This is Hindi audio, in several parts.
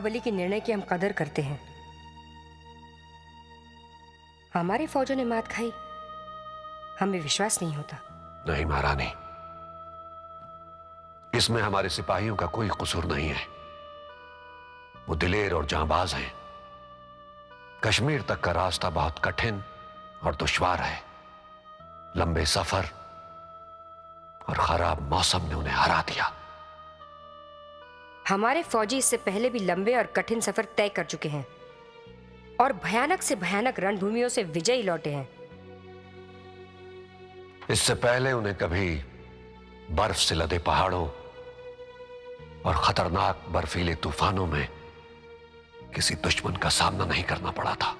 महाबली के निर्णय की हम कदर करते हैं। हमारी फौजों ने मात खाई, हमें विश्वास नहीं होता। नहीं महारानी, इसमें हमारे सिपाहियों का कोई कसूर नहीं है। वो दिलेर और जांबाज हैं। कश्मीर तक का रास्ता बहुत कठिन और दुश्वार है। लंबे सफर और खराब मौसम ने उन्हें हरा दिया। हमारे फौजी इससे पहले भी लंबे और कठिन सफर तय कर चुके हैं और भयानक से भयानक रणभूमियों से विजयी लौटे हैं। इससे पहले उन्हें कभी बर्फ से लदे पहाड़ों और खतरनाक बर्फीले तूफानों में किसी दुश्मन का सामना नहीं करना पड़ा था।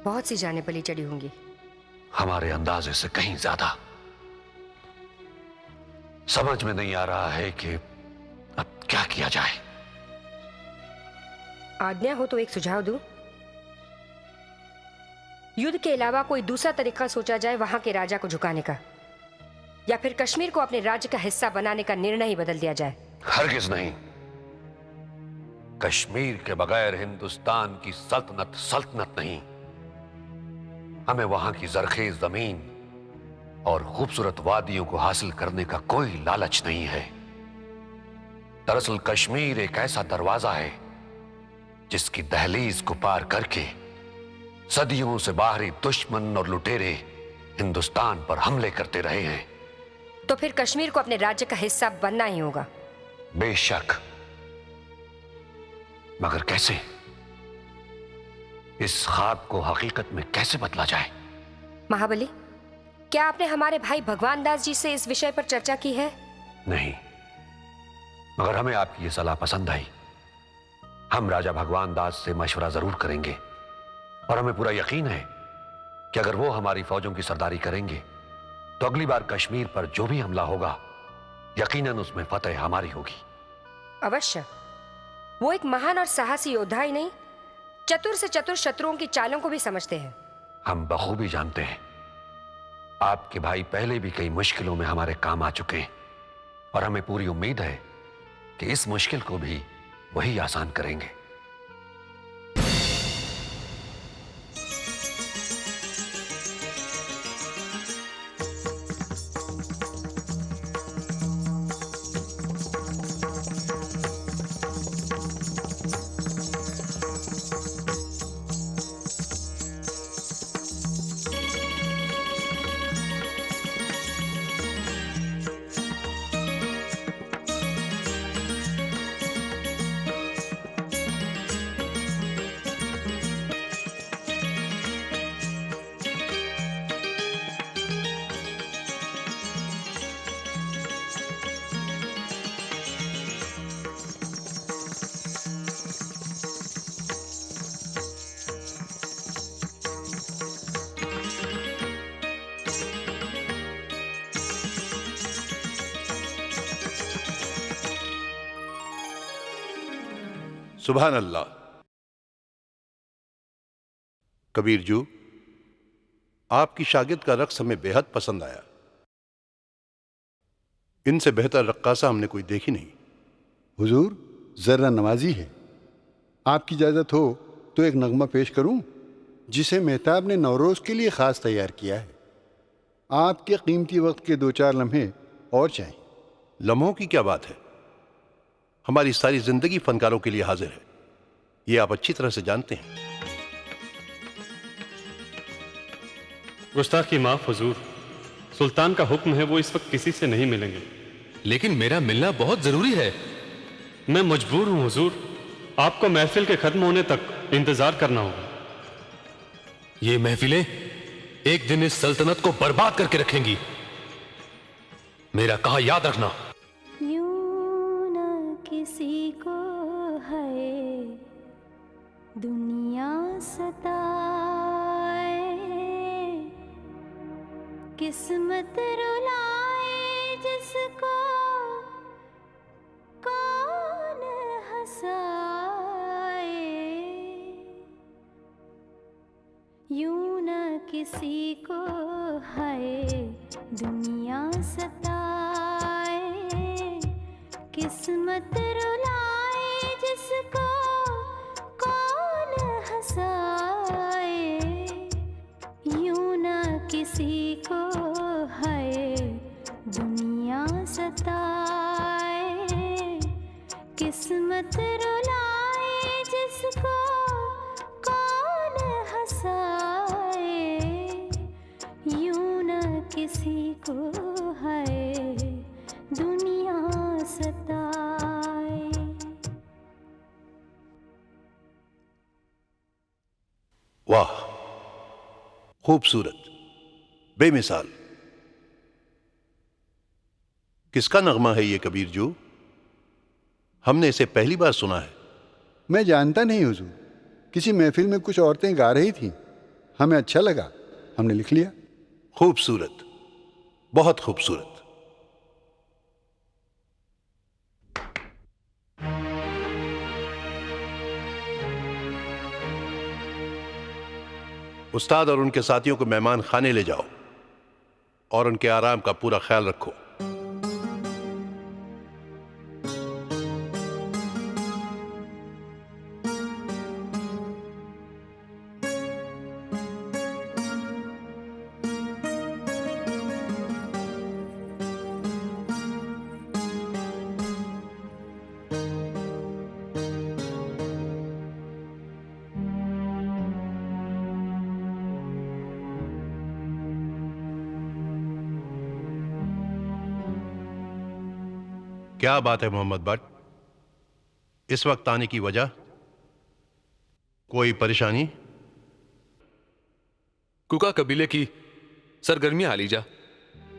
बहुत सी जानें बलि चढ़ी होंगी। हमारे अंदाजे से कहीं ज्यादा। समझ में नहीं आ रहा है कि अब क्या किया जाए। आज्ञा हो तो एक सुझाव दूं। युद्ध के अलावा कोई दूसरा तरीका सोचा जाए वहां के राजा को झुकाने का, या फिर कश्मीर को अपने राज्य का हिस्सा बनाने का निर्णय ही बदल दिया जाए। हरगिज नहीं। कश्मीर के बगैर हिंदुस्तान की सल्तनत सल्तनत नहीं। हमें वहां की जरखेज जमीन और खूबसूरत वादियों को हासिल करने का कोई लालच नहीं है। दरअसल कश्मीर एक ऐसा दरवाजा है जिसकी दहलीज को पार करके सदियों से बाहरी दुश्मन और लुटेरे हिंदुस्तान पर हमले करते रहे हैं। तो फिर कश्मीर को अपने राज्य का हिस्सा बनना ही होगा। बेशक, मगर कैसे? इस ख्वाब को हकीकत में कैसे बदला जाए? महाबली, क्या आपने हमारे भाई भगवान दास जी से इस विषय पर चर्चा की है? नहीं, मगर हमें आपकी ये सलाह पसंद आई। हम राजा भगवान दास से मशवरा जरूर करेंगे और हमें पूरा यकीन है कि अगर वो हमारी फौजों की सरदारी करेंगे तो अगली बार कश्मीर पर जो भी हमला होगा यकीनन उसमें फतेह हमारी होगी। अवश्य। वो एक महान और साहसी योद्धा ही नहीं, चतुर से चतुर शत्रुओं की चालों को भी समझते हैं। हम बखूबी जानते हैं। आपके भाई पहले भी कई मुश्किलों में हमारे काम आ चुके हैं और हमें पूरी उम्मीद है कि इस मुश्किल को भी वही आसान करेंगे। सुभान अल्लाह। कबीर जू, आपकी शागिर्द का रक्स हमें बेहद पसंद आया। इनसे बेहतर रक्कासा हमने कोई देखी नहीं। हुजूर, जर्रा नवाजी है। आपकी इजाज़त हो तो एक नगमा पेश करूं जिसे मेहताब ने नवरोज़ के लिए ख़ास तैयार किया है। आपके कीमती वक्त के 2-4 लम्हे और चाहिए। लम्हों की क्या बात है, हमारी सारी जिंदगी फनकारों के लिए हाजिर है, ये आप अच्छी तरह से जानते हैं। गुस्ताखी माफ हुजूर, सुल्तान का हुक्म है, वो इस वक्त किसी से नहीं मिलेंगे। लेकिन मेरा मिलना बहुत जरूरी है। मैं मजबूर हूं हुजूर, आपको महफिल के खत्म होने तक इंतजार करना होगा। ये महफिलें एक दिन इस सल्तनत को बर्बाद करके रखेंगी, मेरा कहा याद रखना। यूं न किसी को है दुनिया सताए, किस्मत रुलाए जिसको कौन हंसाए। यूं न किसी को है दुनिया सताए, किस्मत रुलाए किस्मत रुलाए जिसको कौन हंसाए, यूं न किसी को है दुनिया सताए। वाह, खूबसूरत, बेमिसाल। किसका नगमा है ये कबीर जो? हमने इसे पहली बार सुना है। मैं जानता नहीं हुजूर, किसी महफिल में कुछ औरतें गा रही थीं, हमें अच्छा लगा, हमने लिख लिया। खूबसूरत, बहुत खूबसूरत। उस्ताद और उनके साथियों को मेहमान खाने ले जाओ और उनके आराम का पूरा ख्याल रखो। क्या बात है मोहम्मद भट्ट, इस वक्त आने की वजह? कोई परेशानी? कुका कबीले की सरगर्मियां आलीजा।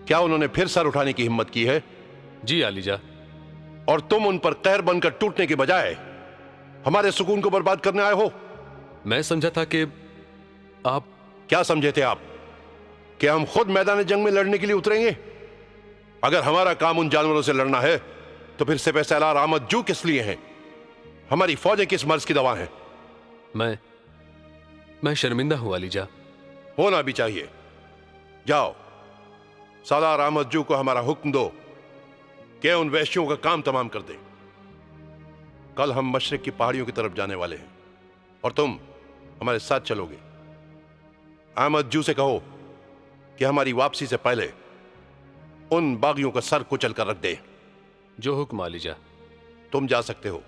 क्या उन्होंने फिर सर उठाने की हिम्मत की है? जी आलीजा। और तुम उन पर कहर बनकर टूटने के बजाय हमारे सुकून को बर्बाद करने आए हो? मैं समझा था कि आप। क्या समझे थे आप? कि हम खुद मैदान जंग में लड़ने के लिए उतरेंगे? अगर हमारा काम उन जानवरों से लड़ना है तो फिर सिपह सलार अहमद जू किस लिए हैं? हमारी फौजें किस मर्ज की दवा हैं? मैं शर्मिंदा हूं आलीजा। होना भी चाहिए। जाओ, सलार अहमद जू को हमारा हुक्म दो कि उन वैश्यों का काम तमाम कर दे। कल हम मशरिक की पहाड़ियों की तरफ जाने वाले हैं और तुम हमारे साथ चलोगे। अहमद जू से कहो कि हमारी वापसी से पहले उन बागियों का सर कुचल कर रख दे। जो हुक्म आलीजा। तुम जा सकते हो।